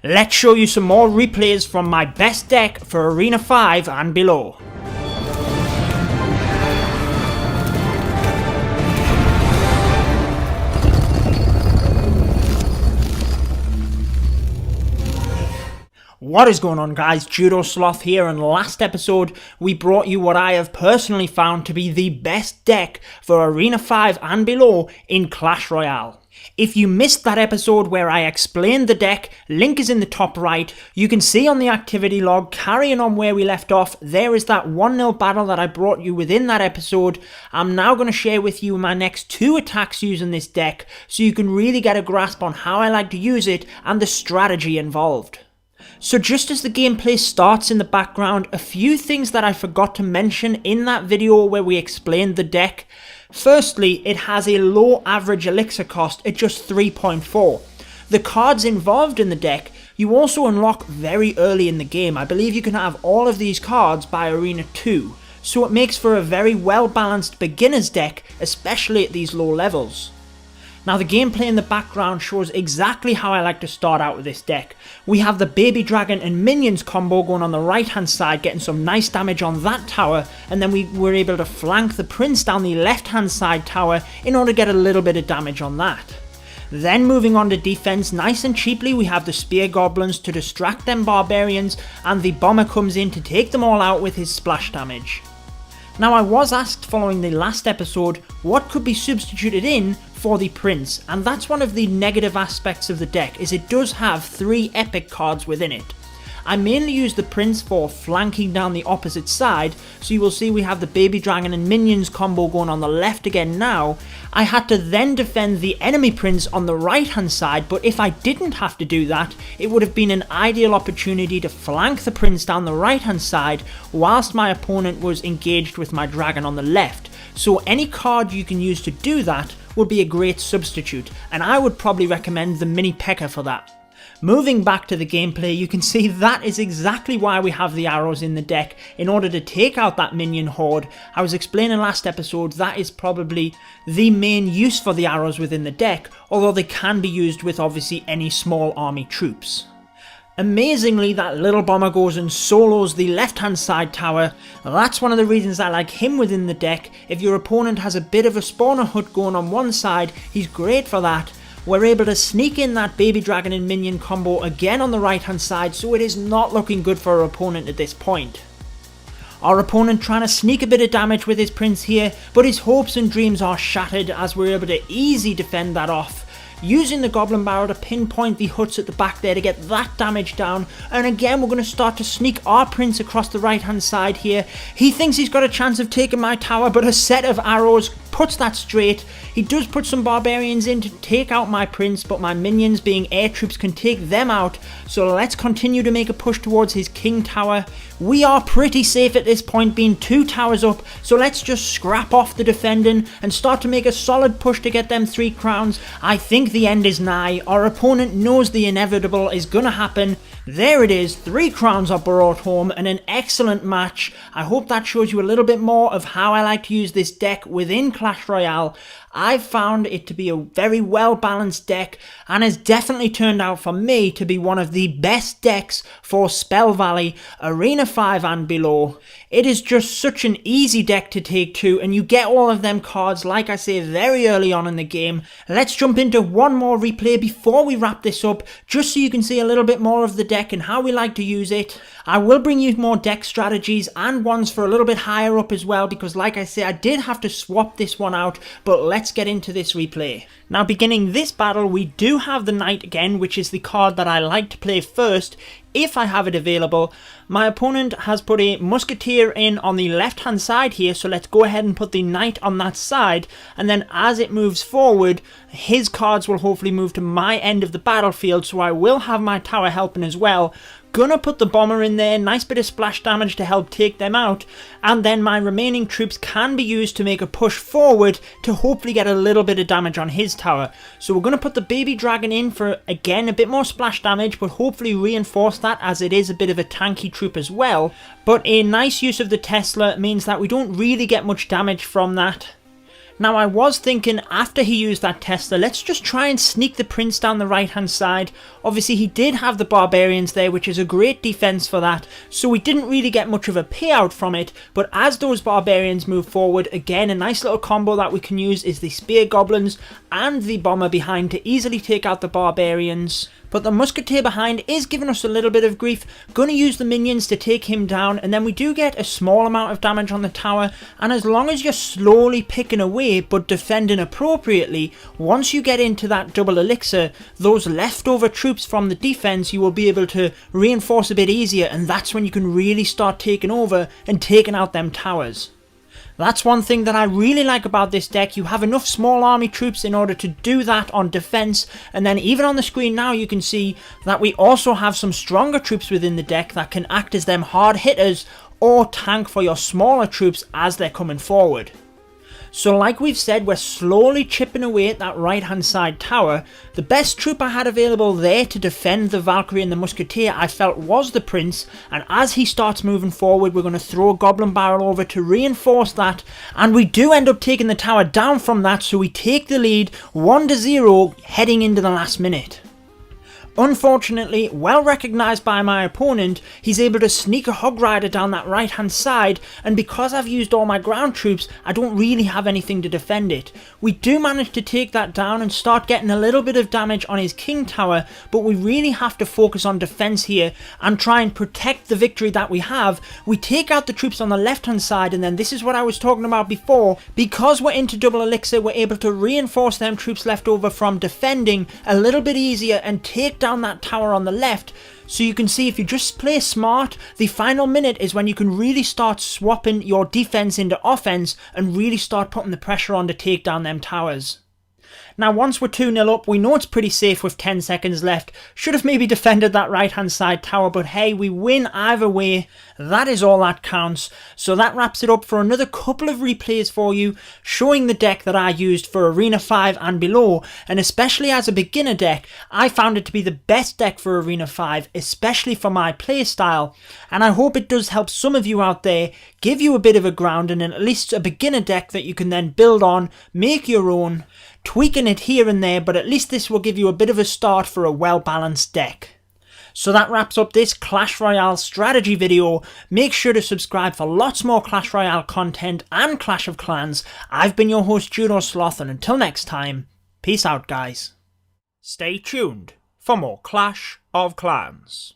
Let's show you some more replays from my best deck for Arena 5 and below. What is going on, guys? Judo Sloth here, and last episode we brought you what I have personally found to be the best deck for Arena 5 and below in Clash Royale. If you missed that episode where I explained the deck, link is in the top right. You can see on the activity log, carrying on where we left off, there is that 1-0 battle that I brought you within that episode. I'm now going to share with you my next 2 attacks using this deck, so you can really get a grasp on how I like to use it and the strategy involved. So just as the gameplay starts in the background, a few things that I forgot to mention in that video where we explained the deck. Firstly, it has a low average elixir cost at just 3.4. The cards involved in the deck you also unlock very early in the game. I believe you can have all of these cards by Arena 2, so it makes for a very well balanced beginner's deck, especially at these low levels. Now the gameplay in the background shows exactly how I like to start out with this deck. We have the baby dragon and minions combo going on the right hand side, getting some nice damage on that tower, and then we were able to flank the prince down the left hand side tower in order to get a little bit of damage on that. Then moving on to defense, nice and cheaply we have the spear goblins to distract them barbarians, and the bomber comes in to take them all out with his splash damage. Now I was asked following the last episode what could be substituted in for the prince, and that's one of the negative aspects of the deck, is it does have 3 epic cards within it. I mainly use the prince for flanking down the opposite side, so you will see we have the baby dragon and minions combo going on the left again now. I had to then defend the enemy prince on the right hand side, but if I didn't have to do that, it would have been an ideal opportunity to flank the prince down the right hand side whilst my opponent was engaged with my dragon on the left. So any card you can use to do that would be a great substitute, and I would probably recommend the mini P.E.K.K.A for that. Moving back to the gameplay, you can see that is exactly why we have the arrows in the deck, in order to take out that minion horde. I was explaining last episode that is probably the main use for the arrows within the deck, although they can be used with obviously any small army troops. Amazingly, that little bomber goes and solos the left hand side tower. That's one of the reasons I like him within the deck. If your opponent has a bit of a spawner hut going on one side, he's great for that. We're able to sneak in that baby dragon and minion combo again on the right hand side, so it is not looking good for our opponent at this point. Our opponent trying to sneak a bit of damage with his prince here, but his hopes and dreams are shattered as we're able to easily defend that off. Using the goblin barrel to pinpoint the huts at the back there to get that damage down, and again we're going to start to sneak our prince across the right hand side here. He thinks he's got a chance of taking my tower, but a set of arrows puts that straight. He does put some barbarians in to take out my prince, but my minions being air troops can take them out, so let's continue to make a push towards his king tower. We are pretty safe at this point, being 2 towers up, so let's just scrap off the defending and start to make a solid push to get them 3 crowns. I think the end is nigh. Our opponent knows the inevitable is gonna happen. There it is, 3 crowns are brought home and an excellent match. I hope that shows you a little bit more of how I like to use this deck within Clash Royale. I've found it to be a very well balanced deck, and has definitely turned out for me to be one of the best decks for Spell Valley, Arena 5 and below. It is just such an easy deck to take to, and you get all of them cards, like I say, very early on in the game. Let's jump into one more replay before we wrap this up, just so you can see a little bit more of the deck and how we like to use it. I will bring you more deck strategies and ones for a little bit higher up as well, because like I say, I did have to swap this one out, but let's get into this replay. Now beginning this battle, we do have the knight again, which is the card that I like to play first if I have it available. My opponent has put a musketeer in on the left hand side here, so let's go ahead and put the knight on that side, and then as it moves forward, his cards will hopefully move to my end of the battlefield, so I will have my tower helping as well. Gonna put the bomber in there, nice bit of splash damage to help take them out, and then my remaining troops can be used to make a push forward to hopefully get a little bit of damage on his tower. So we're gonna put the baby dragon in for, again, a bit more splash damage, but hopefully reinforce that as it is a bit of a tanky troop as well. But a nice use of the Tesla means that we don't really get much damage from that. Now I was thinking after he used that Tesla, let's just try and sneak the Prince down the right hand side. Obviously he did have the Barbarians there, which is a great defense for that, so we didn't really get much of a payout from it, but as those Barbarians move forward, again a nice little combo that we can use is the Spear Goblins and the Bomber behind to easily take out the Barbarians. But the Musketeer behind is giving us a little bit of grief. Gonna use the minions to take him down, and then we do get a small amount of damage on the tower, and as long as you're slowly picking away but defending appropriately, once you get into that double elixir, those leftover troops from the defense you will be able to reinforce a bit easier, and that's when you can really start taking over and taking out them towers. That's one thing that I really like about this deck. You have enough small army troops in order to do that on defense, and then even on the screen now you can see that we also have some stronger troops within the deck that can act as them hard hitters or tank for your smaller troops as they're coming forward. So like we've said, we're slowly chipping away at that right hand side tower. The best troop I had available there to defend the Valkyrie and the Musketeer I felt was the Prince, and as he starts moving forward we're going to throw a Goblin Barrel over to reinforce that, and we do end up taking the tower down from that, so we take the lead 1-0 heading into the last minute. Unfortunately, well recognised by my opponent, he's able to sneak a Hog Rider down that right hand side, and because I've used all my ground troops, I don't really have anything to defend it. We do manage to take that down and start getting a little bit of damage on his King Tower, but we really have to focus on defence here and try and protect the victory that we have. We take out the troops on the left hand side, and then this is what I was talking about before. Because we're into double elixir, we're able to reinforce them troops left over from defending a little bit easier and take down that tower on the left. So you can see if you just play smart, the final minute is when you can really start swapping your defense into offense and really start putting the pressure on to take down them towers. Now once we're 2-0 up, we know it's pretty safe with 10 seconds left. Should have maybe defended that right hand side tower, but hey, we win either way. That is all that counts. So that wraps it up for another couple of replays for you, showing the deck that I used for Arena 5 and below, and especially as a beginner deck, I found it to be the best deck for Arena 5, especially for my playstyle, and I hope it does help some of you out there, give you a bit of a grounding and at least a beginner deck that you can then build on, make your own, tweaking it here and there, but at least this will give you a bit of a start for a well-balanced deck. So that wraps up this Clash Royale strategy video. Make sure to subscribe for lots more Clash Royale content and Clash of Clans. I've been your host Judo Sloth, and until next time, peace out guys. Stay tuned for more Clash of Clans.